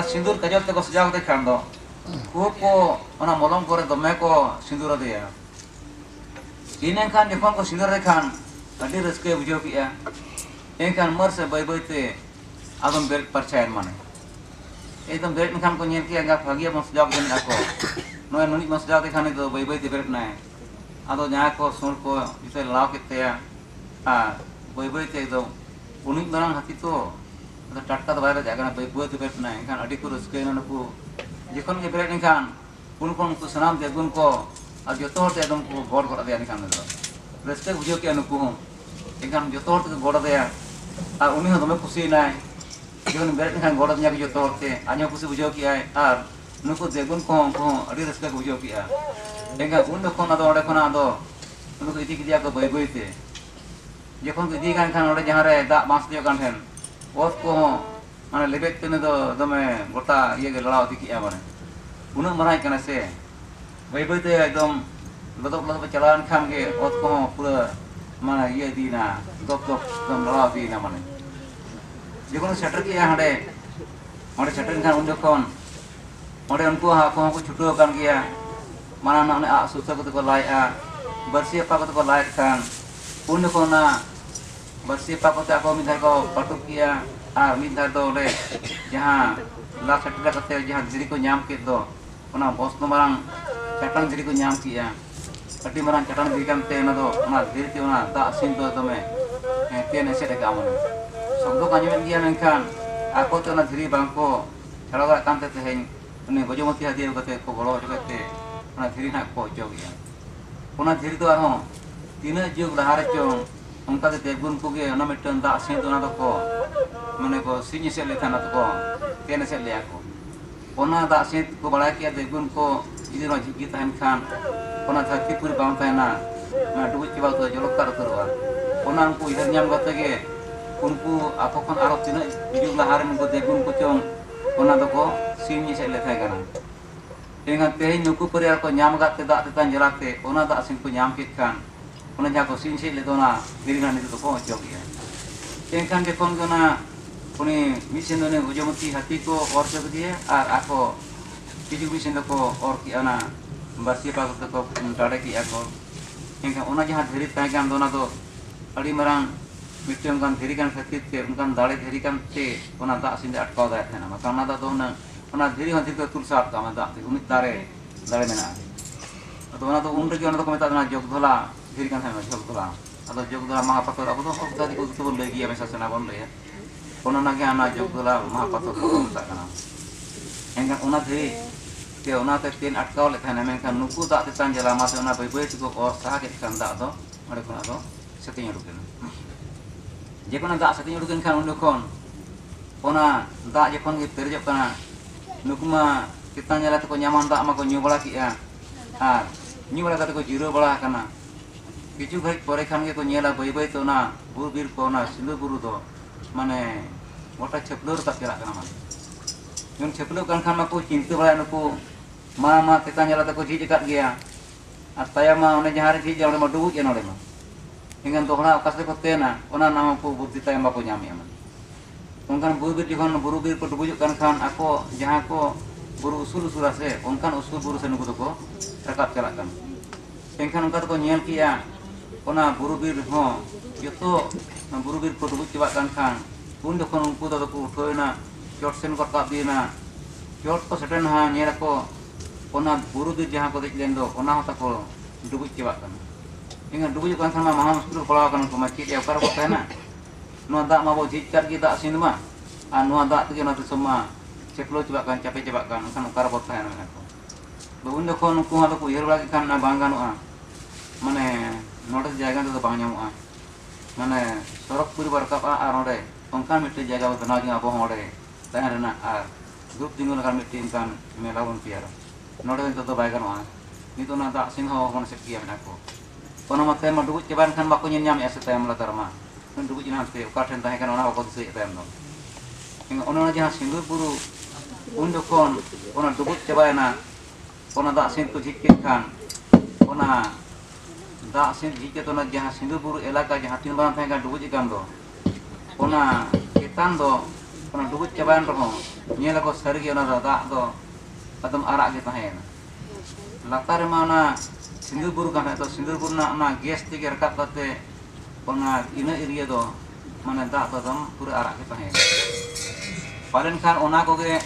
Sindur kajat teko sejauh te kando, ko ona molong kore dome ko sindur ade ya. Ini kan jepang ko sindur de kan, adi reske bujau ki ya. Ini kan mer se bai te, agam berit percaya mana. Itu berit kan ko nyel ki agak bahagia mas sejauh den ako. Noy noni mas sejauh te kan itu bai te berit nae. Ado nya ko sur ko ite lau kite ya. Bai te itu unik barang hati to. तो टटका तो बाहर जाकर भाई बुआ तो बैठ ना है खान अड़ी को रस्के ना नुकु जिकन के बैठ नहीं खान उनको उनको सनाम दे उनको और जो तोड़ ते एकदम को गॉड कर दिया नहीं खान तो रस्के बुझो के नुकु हूँ इनखान जो तोड़ ते गॉड दिया और उन्हीं हमें खुशी ना है जिकन बैठ नहीं खान गॉड दिया जो तोड़ ते अन्य खुशी बुझो किया है और नुकु दे उनको अड़ी रस्के बुझो किया इनखान उन लोगों ना तो औरे को ना तो उनको इतनी किया को भाई थे जिकन को इतनी खान औरे जहाँ रहे दा मास दिया कान है Os ko mana lebek tene do dome gota ye ge lalaw diki ya mane unang marai kana se bai te ekdom lodok jalan kham ge os ko pura mana ye di na dok dom lalaw di na mane jekono setter ki ya hade ore setter kan unde kon ore unku ha ko chuto kan gya mana na ne a susah ko lai a bersih apa ko lai kan unde ko na bersih apa kota aku minta kau patuk kia, minta do le, jहाँ last settle करते जहाँ diri को nyam के दो, उना बॉस नो मरंग चटन diri को nyam किया, कटी मरंग चटन diri kan ते ना दो, उना diri ते उना दा असीन दो में, ते नैसे रे काम उन्हें, सब दो कांजमें किया नंखान, aku तो ना diri bangको, चलो का काम ते हैं, उन्हें बजोमती हदी उगते को बड़ो उगते, उना diri ना को जोगिया, उना diri तो आहों, तीनों जुग लहारे चों उनका तो देवगुन को के ना मिट्टन दा सीन तो ना तो को मने को सीनी से लेता ना तो को तेने से ले आको ओना दा सीन को बड़ा किया देवगुन को इधर में जिगी तान खान ओना धरती पूरी बाउंड है ना मैं डूब के बाद तो जलोक कर करवा ओना उनको इधर न्याम करते के उनको आपको कौन आरोप तीन जुग लहारे उनको देवगुन को चों ओना तो को सीनी से लेता है करना dengan teh nuku periar ko nyam gat tidak tetan jelate ona tak sing ko nyam kitkan ona jako sinsi le dona diringan itu ko jog ya engkan ke kon gona puni misen ne ujomuti hati ko or jog dia ar ako biju misen ko or ki ana basi pa ko tade ki ako engkan ona jaha dhiri tagan dona do adi marang mittem kan dhiri kan khatit ke unkan dale dhiri kan te ona tak sin atkau da thena maka ona da dona ona dhiri hanti ko tulsat ka ma da unit dare mena atau ona to unre ki ona to ko meta na jog dhola dhiri kan thena jog dhola atau jog dhola mahapator abu to tadi ko to le gi amesa sena bon le ona na ge ana jog dhola mahapator ko meta kana engkan ona dhiri ke ona te tin atkau le thena men kan nuku da te tan jala ma te ona bai bai ko or sa ke kan da do ore ko na do setinya rukin je kona da setinya rukin kan undo kon ona da je kon ge terjok kana nukuma kita nyala to nyaman tak ma ko nyu bala ki ya nyu bala ko jiro bala kana किचु घड़ी परे खान के को नेला बै बै तो ना बुरु बीर को ना सिंदूर बुरु दो माने गोटा छपलो रका चला कना माने जन छपलो kan खान माको चिंता बड़ा नुको मा तेता नेला तको झिज काट गया आ ताया मा ओने जहां रे झिज ओने मा डुबुज एन ओने मा इंगन दोहना अकासे को तेना ओना नाम को बुद्धि ताया माको ᱧᱟᱢᱮ मा उनकान बुरु बीर जखन बुरु बीर को डुबुज kan खान ako जहां को बुरु उसूल उसूला से उनकान उसूल बुरु से नुको दको रकाब चला kan एनखान उनका तो नेल किया ओना बुरु बीर हो जतो बुरु बीर को डुबुज चबा kan खान उन जखन उनको दो को उठोयना चोट सेन को काब दीना चोट को सेटन हा नेल को ओना बुरु बीर जहां को देख लेन दो ओना होता को डुबुज चबा kan इंगन डुबुज kan खान महा मुश्किल पड़ा kan को माची के ओकर को तेना नो दा मा बो झिज कर की दा सिन मा आ नो दा तके ना समा चेपलो चबा kan चापे चबा kan kan ओकर को तेना को बहुन जखन उनको हा को उयर बड़ा kan ना बांग गानोआ माने नोडे जायगा तो बांग ᱧᱟᱢᱚᱜᱼᱟ माने सरक पुरी बरकाबा आर नोडे onkan मिट्टी जायगा बनाव जिंग आबो होडे तहन रेना आर ग्रुप जिंगल kan मिट्टी kan मेला बन पियार नोडे तो बाय गानोआ नितो ना दा सिन हो होन सेकिया मेना को कोना मते मा डुबुज चबान kan बाको ᱧᱮᱞ ᱧᱟᱢ एसे तायम ला तरमा डुबुज नाते ओका ठेन ताहे kan ओना बाको दिसै तायम दो इंग ओना जहां सिंदूर बुरु उन जखन ओना डुबुज चबायना ओना दा सिन को झिक kan ओना दा सिन झिक तो ना जहां सिंदूर बुरु इलाका जहां तीन बार ताहे kan डुबुज kan दो ओना केतान दो ओना डुबुज चबान रहो नेल को सरगी ओना दा दो एकदम आराग के ताहेना लातार मा ओना सिंदूर बुरु kan तो सिंदूर बुरु ना ओना गैस ते रकाब काते ओना इना एरिया दो माने दा दो दम पूरा आराग के ताहेना पालन खान ओना को गे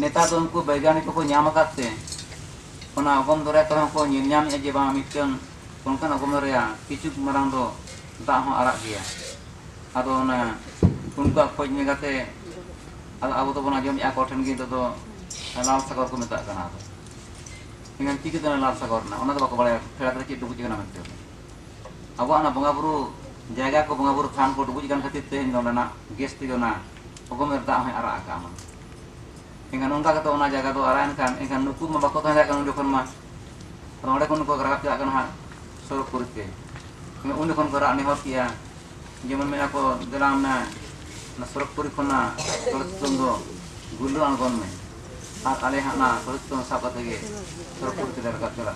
नेता दो उनको वैज्ञानिक को ᱧᱟᱢ काते ओना अगम दरे तो को ᱧᱮᱞ ᱧᱟᱢ ए जे बा मिटन उनकान अगम दरे किछु मारांग दो दा हो आराग गया आदो ओना उनको खोज ने गाते आबो तो बना जम या कोठन गे तो लाल सागर को मेता कना इंगन चिके तो लाल सागर ना ओना तो बाको बड़े फेरा तो डुबुज कना मेते आबो ना बंगा बुरु जायगा को बंगा बुरु थान को डुबुज kan खातिर ते ना गेस ते ना अगम दा हो आराग का मा इंगन उनका तो ओना जायगा तो आरान kan इंगन नुकु मा बाको ताहे kan जखन मा ओंडे कोन को राब चला kan हा सरक पुरते इंगन उन जखन को रा नेहर किया जेमन मेना को दलाम ना सरक पुरी कोना तोलतुम दो गुल्लो आंगन में आर आले हा ना तोलतुम साबा तेगे सरक पुरी ते राब चला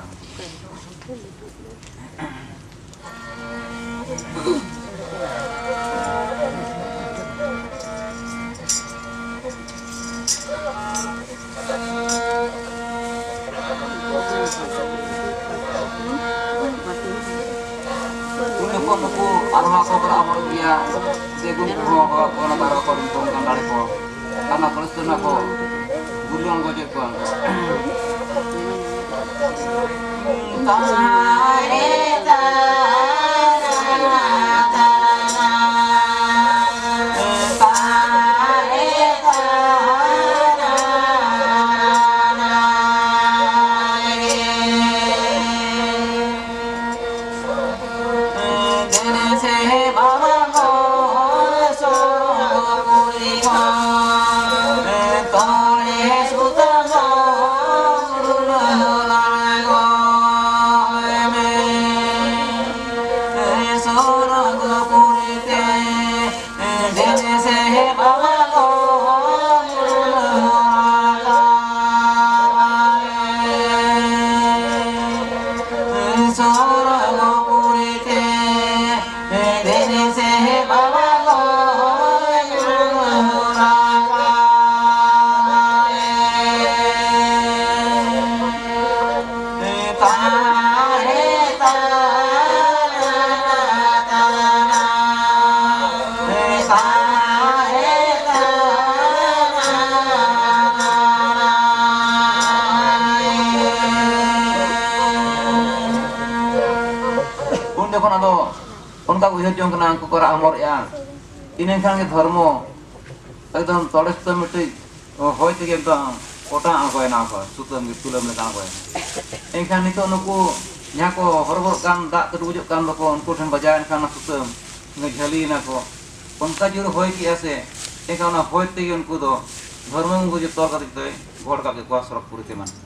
को आरहा को बरा हो गया सेगुन को कोना तारा को तुम kan dare ko karena kolestona ko gulion goje ko tare जखन आदो उनका उहर जों कना को करा अमर या इने खान के धर्म एकदम तोड़स्त मिटे होय ते एकदम कोटा आगोय ना को सुतम के तुलम ले आगोय एखान नितो नुको जहां को हरबर कान दा के डुबुजो कान दको उनको ठन बजाय खान सुतम ने झली ना को उनका जुर होय कि ऐसे एखान होय ते उनको दो धर्म को जो तोड़ कर दे गोड़ का के को सरक पुरते मन